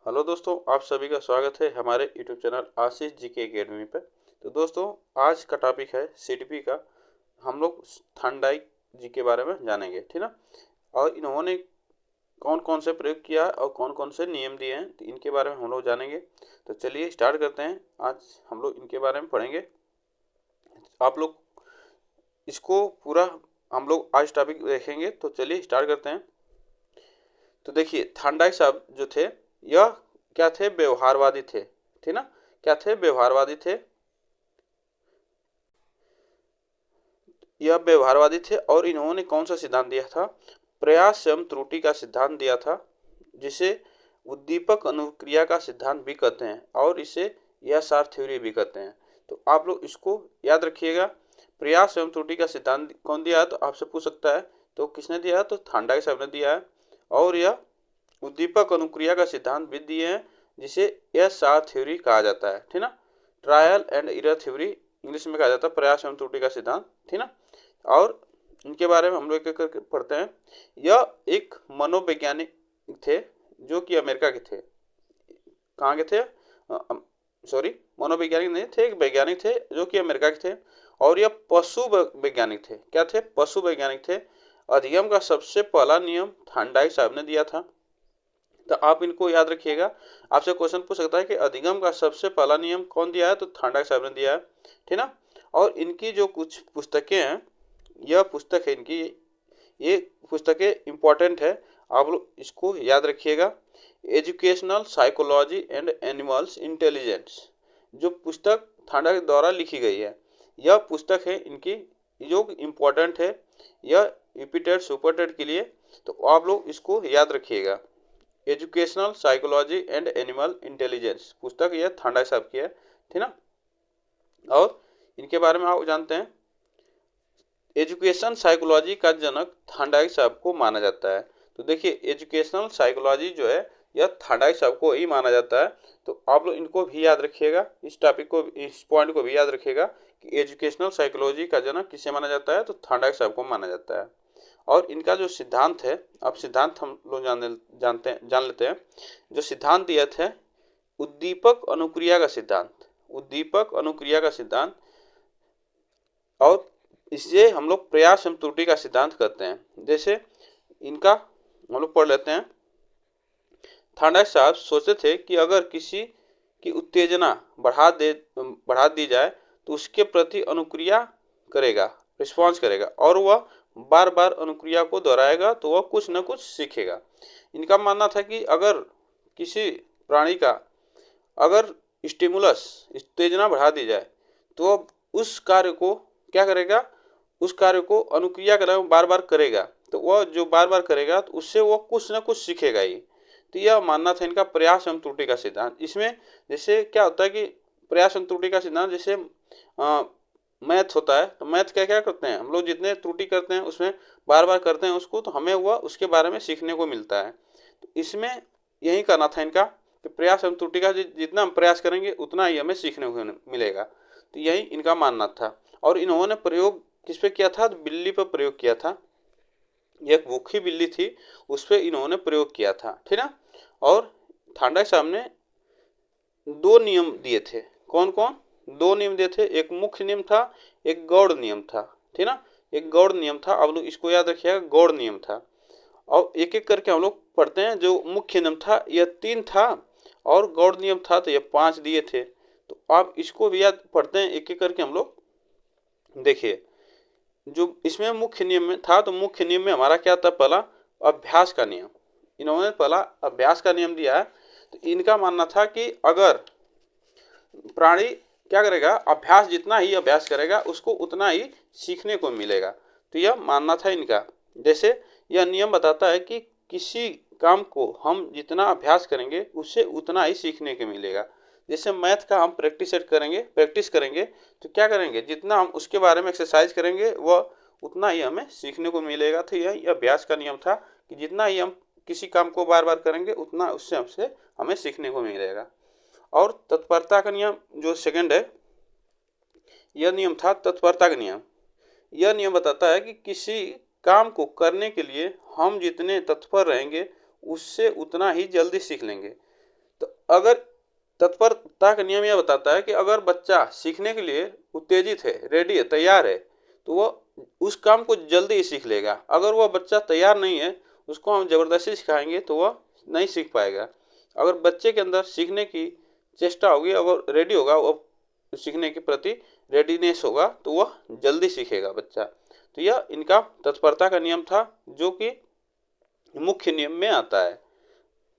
Hello दोस्तों, आप सभी का स्वागत है हमारे यूट्यूब चैनल आशीष जी के अकेडमी पर। तो दोस्तों, आज का टॉपिक है सीडीपी का। हम लोग थांडाइक जी के बारे में जानेंगे, ठीक ना। और इन्होंने कौन कौन से प्रयोग किया और कौन कौन से नियम दिए हैं, तो इनके बारे में हम लोग जानेंगे। तो चलिए स्टार्ट करते हैं। आज हम लोग इनके बारे में पढ़ेंगे। आप लोग इसको पूरा हम लोग आज टॉपिक देखेंगे। तो चलिए स्टार्ट करते हैं। तो देखिए, थांडाइक साहब जो थे, यह क्या थे? व्यवहारवादी थे, ठीक ना। क्या थे? व्यवहारवादी थे। यह व्यवहारवादी थे और इन्होंने कौन सा सिद्धांत दिया था? प्रयास एवं त्रुटि का सिद्धांत दिया था, जिसे उद्दीपक अनुक्रिया का सिद्धांत भी कहते हैं और इसे एएसआर थ्योरी भी कहते हैं। तो आप लोग इसको याद रखिएगा। प्रयास एवं त्रुटि का सिद्धांत कौन दिया है? तो आपसे पूछ सकता है, तो किसने दिया है? तो थांडाइक साहब ने दिया है। और यह उद्दीपक अनुक्रिया का सिद्धांत भी दिए हैं, जिसे एएसआर थ्योरी कहा जाता है, ठीक ना। Trial and error theory English में कहा जाता है, प्रयास एवं त्रुटि का सिद्धांत, ठीक ना। और इनके बारे में हम लोग एक करके पढ़ते हैं। यह एक मनोवैज्ञानिक थे, जो कि अमेरिका के थे। कहाँ के थे? सॉरी, मनोवैज्ञानिक नहीं थे, एक वैज्ञानिक थे जो कि अमेरिका के थे। और यह पशु वैज्ञानिक थे। क्या थे? पशु वैज्ञानिक थे। अधिगम का सबसे पहला नियम थांडाइक साहब ने दिया था। तो आप इनको याद रखिएगा। आपसे क्वेश्चन पूछ सकता है कि अधिगम का सबसे पहला नियम कौन दिया है? तो थांडाइक साहब ने दिया है, ठीक ना। और इनकी जो कुछ पुस्तकें हैं, यह पुस्तक है इनकी, ये पुस्तकें इंपॉर्टेंट है। आप लोग इसको याद रखिएगा। Educational psychology and animals intelligence, जो पुस्तक थांडाइक द्वारा लिखी गई है, यह पुस्तक है इनकी, जो इम्पोर्टेंट है। यह यूपीटेट सुपरटेट के लिए। तो आप लोग इसको याद रखिएगा। Educational psychology and animal intelligence पुस्तक यह थांडाइक साहब की है, ठीक ना। और इनके बारे में आप जानते हैं, एजुकेशन साइकोलॉजी का जनक थांडाइक साहब को माना जाता है। तो देखिए, एजुकेशनल साइकोलॉजी जो है, यह थांडाइक साहब को ही माना जाता है। तो आप लोग इनको भी याद रखिएगा, इस टॉपिक को, इस पॉइंट को भी याद रखिएगा कि एजुकेशनल साइकोलॉजी का जनक किसे माना जाता है? तो थांडाइक साहब को माना जाता है। और इनका जो सिद्धांत है, अब सिद्धांत हम लोग जान लेते हैं। जो सिद्धांत दिया थे, उद्दीपक अनुक्रिया का सिद्धांत, उद्दीपक अनुक्रिया का सिद्धांत। और इससे हम लोग प्रयास एवं त्रुटि का सिद्धांत करते हैं। जैसे इनका हम लोग पढ़ लेते हैं। थांडाइक साहब सोचते थे कि अगर किसी की उत्तेजना बढ़ा दी जाए तो उसके प्रति अनुक्रिया करेगा, रिस्पॉन्स करेगा, और वह बार बार अनुक्रिया को दोहराएगा तो वह कुछ न कुछ सीखेगा। इनका मानना था कि अगर किसी प्राणी का अगर स्टिमुलस, उत्तेजना बढ़ा दी जाए, तो वह उस कार्य को क्या करेगा? उस कार्य को अनुक्रिया करेगा, बार बार करेगा। तो वह जो बार बार करेगा, तो उससे वह कुछ न कुछ सीखेगा ही। तो यह मानना था इनका प्रयास एवं त्रुटि का सिद्धांत। इसमें जैसे क्या होता है कि प्रयास एवं त्रुटि का सिद्धांत, जैसे मैथ होता है, तो मैथ क्या क्या करते हैं हम लोग? जितने त्रुटि करते हैं उसमें बार बार करते हैं उसको, तो हमें वह उसके बारे में सीखने को मिलता है। तो इसमें यही करना था इनका कि प्रयास एवं त्रुटि का जितना हम प्रयास करेंगे उतना ही हमें सीखने को मिलेगा। तो यही इनका मानना था। और इन्होंने प्रयोग किस पे किया था? तो बिल्ली पर प्रयोग किया था। एक भूखी बिल्ली थी, उस पर इन्होंने प्रयोग किया था, ठीक ना। और थांडाइक साहब ने दो नियम दिए थे। कौन कौन? दो नियम दिए थे। एक मुख्य नियम था, एक गौड़ नियम था, ठीक ना। एक गौड़ नियम था, आप लोग इसको याद रखिएगा, गौड़ नियम था। और एक एक करके हम लोग पढ़ते हैं। जो मुख्य नियम था यह 3 था, और गौड़ नियम था तो यह 5 दिए थे। तो आप इसको भी याद पढ़ते हैं एक एक करके हम लोग। देखिए, जो इसमें मुख्य नियम में था, तो मुख्य नियम में हमारा क्या था? पहला अभ्यास का नियम। इन्होंने पहला अभ्यास का नियम दिया है। तो इनका मानना था कि अगर प्राणी क्या करेगा, अभ्यास, जितना ही अभ्यास करेगा उसको उतना ही सीखने को मिलेगा। तो यह मानना था इनका। जैसे यह नियम बताता है कि किसी काम को हम जितना अभ्यास करेंगे उससे उतना ही सीखने को मिलेगा। जैसे मैथ का हम प्रैक्टिस करेंगे तो क्या करेंगे? जितना हम उसके बारे में एक्सरसाइज करेंगे वह उतना ही हमें सीखने को मिलेगा। तो यह अभ्यास का नियम था कि जितना ही हम किसी काम को बार बार करेंगे उतना उससे हमसे हमें सीखने को मिलेगा। और तत्परता का नियम जो सेकंड है, यह नियम था तत्परता का नियम। यह नियम बताता है कि किसी काम को करने के लिए हम जितने तत्पर रहेंगे उससे उतना ही जल्दी सीख लेंगे। तो अगर तत्परता का नियम यह बताता है कि अगर बच्चा सीखने के लिए उत्तेजित है, रेडी है, तैयार है, तो वह उस काम को जल्दी ही सीख लेगा। अगर वह बच्चा तैयार नहीं है, उसको हम ज़बरदस्ती सिखाएंगे तो वह नहीं सीख पाएगा। अगर बच्चे के अंदर सीखने की चेष्टा होगी, अगर रेडी होगा, वो सीखने के प्रति रेडीनेस होगा, तो वह जल्दी सीखेगा बच्चा। तो यह इनका तत्परता का नियम था, जो कि मुख्य नियम में आता है।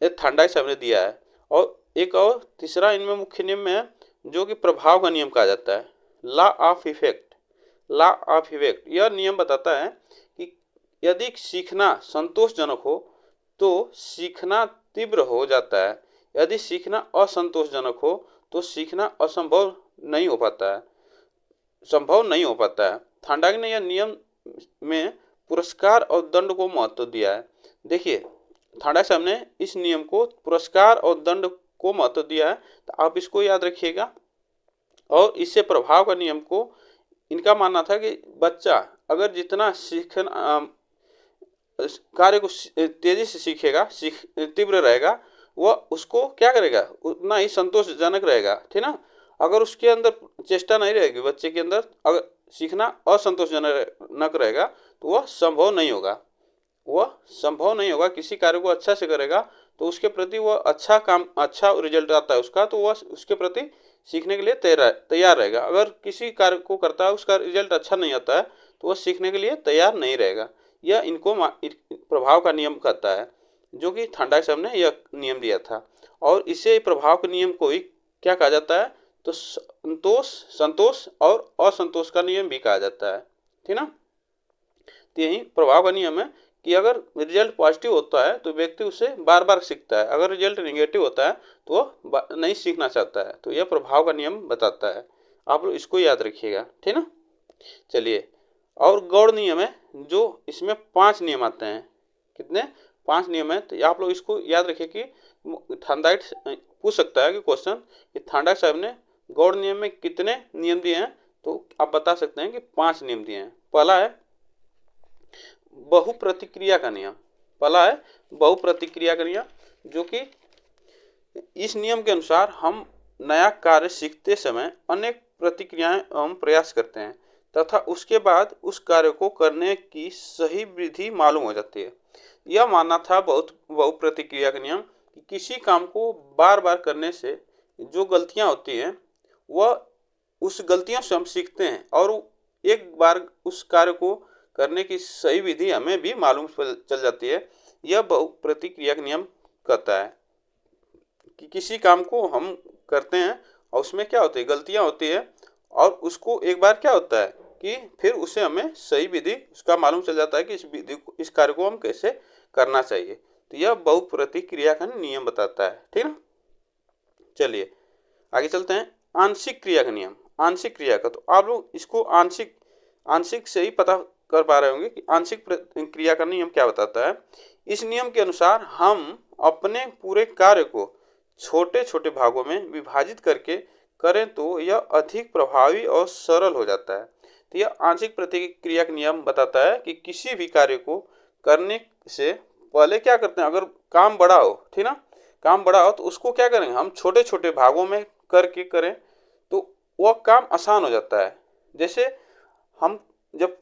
ये थार्डाइक साहब ने दिया है। और एक और तीसरा इनमें मुख्य नियम में है, जो कि प्रभाव का नियम कहा जाता है, law of effect. Law of effect यह नियम बताता है कि यदि सीखना संतोषजनक हो तो सीखना तीव्र हो जाता है, यदि सीखना असंतोषजनक हो तो सीखना संभव नहीं हो पाता है। थार्डाइक ने यह नियम में पुरस्कार और दंड को महत्व दिया है। देखिए, थार्डाइक साहब ने इस नियम को पुरस्कार और दंड को महत्व दिया है, तो आप इसको याद रखिएगा। और इससे प्रभाव का नियम को इनका मानना था कि बच्चा अगर जितना कार्य को तेजी से सीखेगा, तीव्र रहेगा, वह उसको क्या करेगा, उतना ही संतोषजनक रहेगा, ठीक ना। अगर उसके अंदर चेष्टा नहीं रहेगी, बच्चे के अंदर अगर सीखना असंतोषजनक रहेगा, तो वह संभव नहीं होगा। किसी कार्य को अच्छा से करेगा तो उसके प्रति वह अच्छा रिजल्ट आता है उसका, तो वह उसके प्रति सीखने के लिए तैयार रहेगा। अगर किसी कार्य को करता है, उसका रिजल्ट अच्छा नहीं आता है, तो वह सीखने के लिए तैयार नहीं रहेगा। यह इनको प्रभाव का नियम कहता है, जो कि थार्डाइक साहब ने यह नियम दिया था। और इसे प्रभाव के नियम को ही क्या कहा जाता है, तो संतोष और असंतोष का नियम भी कहा जाता है, ठीक ना। तो यही प्रभाव का नियम है कि अगर रिजल्ट पॉजिटिव होता है तो व्यक्ति उसे बार बार सीखता है, अगर रिजल्ट निगेटिव होता है तो वह नहीं सीखना चाहता है। तो यह प्रभाव का नियम बताता है। आप लोग इसको याद रखिएगा, ठीक ना। चलिए, और गौड़ नियम है, जो इसमें 5 नियम आते हैं। कितने? 5 नियम है। तो आप लोग इसको याद रखिए कि थार्डाइक पूछ सकता है कि क्वेश्चन कि थार्डाइक साहब ने गौड़ नियम में कितने नियम दिए हैं, तो आप बता सकते हैं कि 5 नियम दिए हैं। पहला है बहुप्रतिक्रिया का नियम। जो कि इस नियम के अनुसार हम नया कार्य सीखते समय अनेक प्रतिक्रियाएं एवं प्रयास करते हैं तथा उसके बाद उस कार्य को करने की सही विधि मालूम हो जाती है। यह मानना था बहुप्रतिक्रिया का नियम कि किसी काम को बार बार करने से जो गलतियां होती हैं, वह उस गलतियों से हम सीखते हैं और एक बार उस कार्य को करने की सही विधि हमें भी मालूम चल जाती है। यह बहुप्रतिक्रिया का नियम कहता है कि किसी काम को हम करते हैं और उसमें क्या होती है, गलतियां होती है, और उसको एक बार क्या होता है कि फिर उसे हमें सही विधि उसका मालूम चल जाता है कि इस कार्य को हम कैसे करना चाहिए। तो यह बहुप्रतिक्रिया का नियम बताता है, ठीक ना। चलिए आगे चलते हैं। आंशिक क्रिया का नियम। आंशिक क्रिया का, तो आप लोग इसको आंशिक से ही पता कर पा रहे होंगे कि आंशिक क्रिया का नियम क्या बताता है। इस नियम के अनुसार हम अपने पूरे कार्य को छोटे छोटे भागों में विभाजित करके करें तो यह अधिक प्रभावी और सरल हो जाता है। तो यह आंशिक प्रतिक्रिया का नियम बताता है कि किसी भी कार्य को करने से पहले क्या करते हैं, अगर काम बड़ा हो, ठीक ना, काम बड़ा हो तो उसको क्या करेंगे, हम छोटे छोटे भागों में करके करें तो वह काम आसान हो जाता है। जैसे हम जब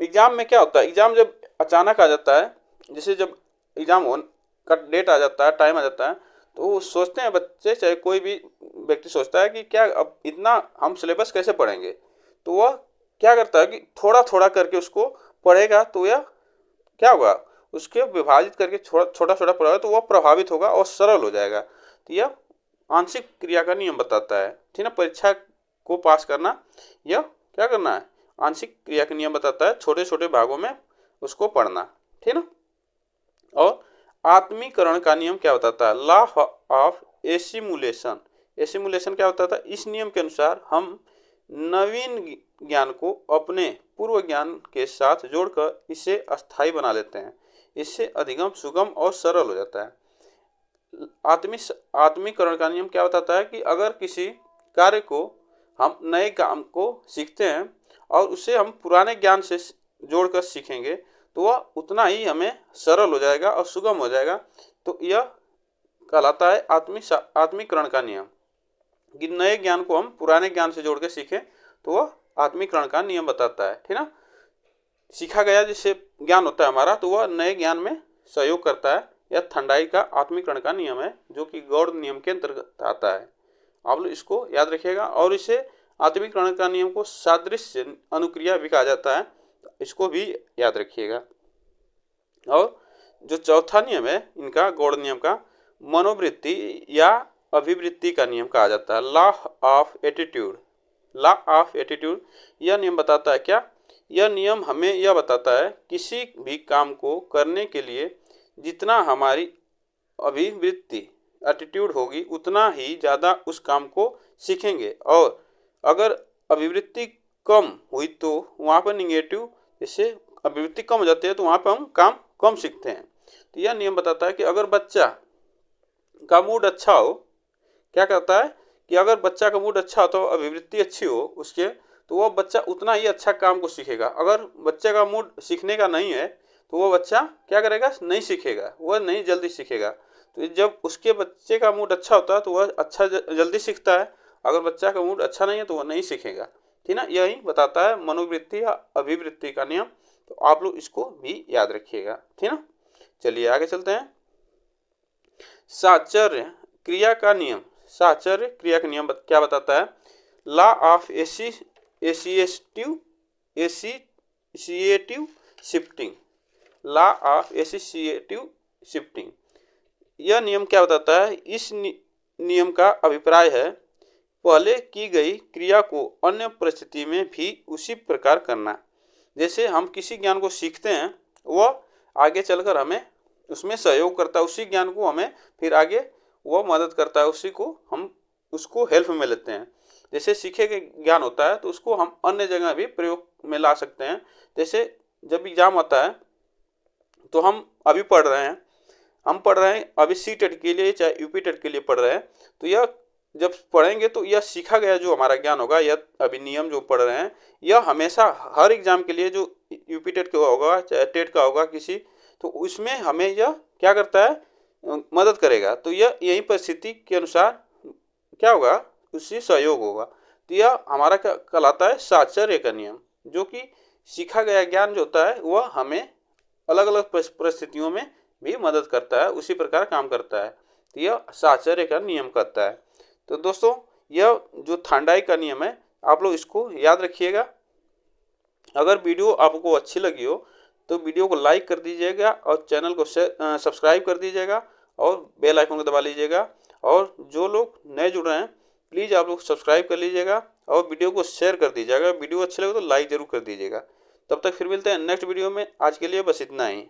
एग्जाम में क्या होता है, एग्जाम जब अचानक आ जाता है, जैसे जब एग्जाम का डेट आ जाता है, टाइम आ जाता है, तो सोचते हैं बच्चे, चाहे कोई भी व्यक्ति सोचता है कि क्या अब इतना हम सिलेबस कैसे पढ़ेंगे। तो वह क्या करता है कि थोड़ा थोड़ा करके उसको पढ़ेगा, तो यह क्या होगा, उसके विभाजित करके छोटा छोटा पढ़ेगा तो वह प्रभावित होगा और सरल हो जाएगा। तो यह आंशिक क्रिया का नियम बताता है, ठीक ना। परीक्षा को पास करना, यह क्या करना है, आंशिक क्रिया का नियम बताता है, छोटे छोटे भागों में उसको पढ़ना, ठीक ना। और आत्मीकरण का नियम क्या बताता है, लॉ ऑफ एसिमुलेशन। एसिमुलेशन क्या बताता है, इस नियम के अनुसार हम नवीन ज्ञान को अपने पूर्व ज्ञान के साथ जोड़कर इसे अस्थायी बना लेते हैं। इससे अधिगम सुगम और सरल हो जाता है। आत्मीकरण का नियम क्या बताता है कि अगर किसी कार्य को हम नए काम को सीखते हैं और उसे हम पुराने ज्ञान से जोड़कर सीखेंगे तो वह उतना ही हमें सरल हो जाएगा और सुगम हो जाएगा। तो यह कहलाता है आत्मीकरण का नियम, कि नए ज्ञान को हम पुराने ज्ञान से जोड़ के सीखें तो वह आत्मीकरण का नियम बताता है, ठीक ना। सीखा गया जिससे ज्ञान होता है हमारा, तो वह नए ज्ञान में सहयोग करता है। यह थर्नडाइक का आत्मीकरण का नियम है, जो कि गॉड नियम के अंतर्गत आता है। आप लोग इसको याद रखिएगा। और इसे आत्मीकरण का नियम को सादृश्य अनुक्रिया भी कहा जाता है, इसको भी याद रखिएगा। और जो चौथा नियम है इनका, गॉड नियम का, मनोवृत्ति या अभिवृत्ति का नियम कहा जाता है, law of attitude. Law of attitude, यह नियम बताता है क्या? यह नियम हमें यह बताता है किसी भी काम को करने के लिए जितना हमारी अभिवृत्ति एटीट्यूड होगी उतना ही ज़्यादा उस काम को सीखेंगे, और अगर अभिवृत्ति कम हुई तो वहाँ पर निगेटिव, जैसे अभिवृत्ति कम हो जाती है तो वहाँ पर हम काम कम सीखते हैं। तो यह नियम बताता है कि अगर बच्चा का मूड अच्छा हो, क्या कहता है कि अगर बच्चा का मूड अच्छा हो तो अभिवृत्ति अच्छी हो उसके, तो वह बच्चा उतना ही अच्छा काम को सीखेगा। अगर बच्चे का मूड सीखने का नहीं है तो वह बच्चा क्या करेगा? नहीं सीखेगा, वह नहीं जल्दी सीखेगा। तो जब उसके बच्चे का मूड अच्छा होता है तो वह अच्छा जल्दी सीखता है, अगर बच्चा का मूड अच्छा नहीं है तो वह नहीं सीखेगा, ठीक ना। यही बताता है मनोवृत्ति या अभिवृत्ति का नियम, तो आप लोग इसको भी याद रखिएगा, ठीक ना। चलिए आगे चलते हैं। साहचर्य क्रिया का नियम। साहचर्य क्रिया का नियम क्या बताता है? Law of associative shifting. Law of associative shifting, यह नियम क्या बताता है? इस नियम का अभिप्राय है पहले की गई क्रिया को अन्य परिस्थिति में भी उसी प्रकार करना। जैसे हम किसी ज्ञान को सीखते हैं, वह आगे चलकर हमें उसमें सहयोग करता है, उसी ज्ञान को हमें फिर आगे वह मदद करता है, उसी को हम उसको हेल्प में लेते हैं। जैसे सीखे गए ज्ञान होता है तो उसको हम अन्य जगह भी प्रयोग में ला सकते हैं। जैसे जब एग्जाम आता है तो हम अभी पढ़ रहे हैं, अभी सी टेट के लिए चाहे यूपी टेट के लिए पढ़ रहे हैं, तो यह जब पढ़ेंगे तो यह सीखा गया जो हमारा ज्ञान होगा, यह अभी नियम जो पढ़ रहे हैं, यह हमेशा हर एग्जाम के लिए जो यूपी टेट का होगा चाहे टेट का होगा किसी, तो उसमें हमें यह क्या करता है? मदद करेगा। तो यह यही परिस्थिति के अनुसार क्या होगा? उससे सहयोग होगा। तो यह हमारा क्या कहलाता है? साहचर्य का नियम, जो कि सीखा गया ज्ञान जो होता है वह हमें अलग अलग परिस्थितियों में भी मदद करता है, उसी प्रकार काम करता है। तो यह साहचर्य का नियम कहता है। तो दोस्तों, यह जो थॉर्नडाइक का नियम है आप लोग इसको याद रखिएगा। अगर वीडियो आपको अच्छी लगी हो तो वीडियो को लाइक कर दीजिएगा और चैनल को सब्सक्राइब कर दीजिएगा और बेल आइकन को दबा लीजिएगा। और जो लोग नए जुड़ रहे हैं प्लीज़ आप लोग सब्सक्राइब कर लीजिएगा और वीडियो को शेयर कर दीजिएगा। वीडियो अच्छी लगे तो लाइक ज़रूर कर दीजिएगा। तब तक फिर मिलते हैं नेक्स्ट वीडियो में। आज के लिए बस इतना ही।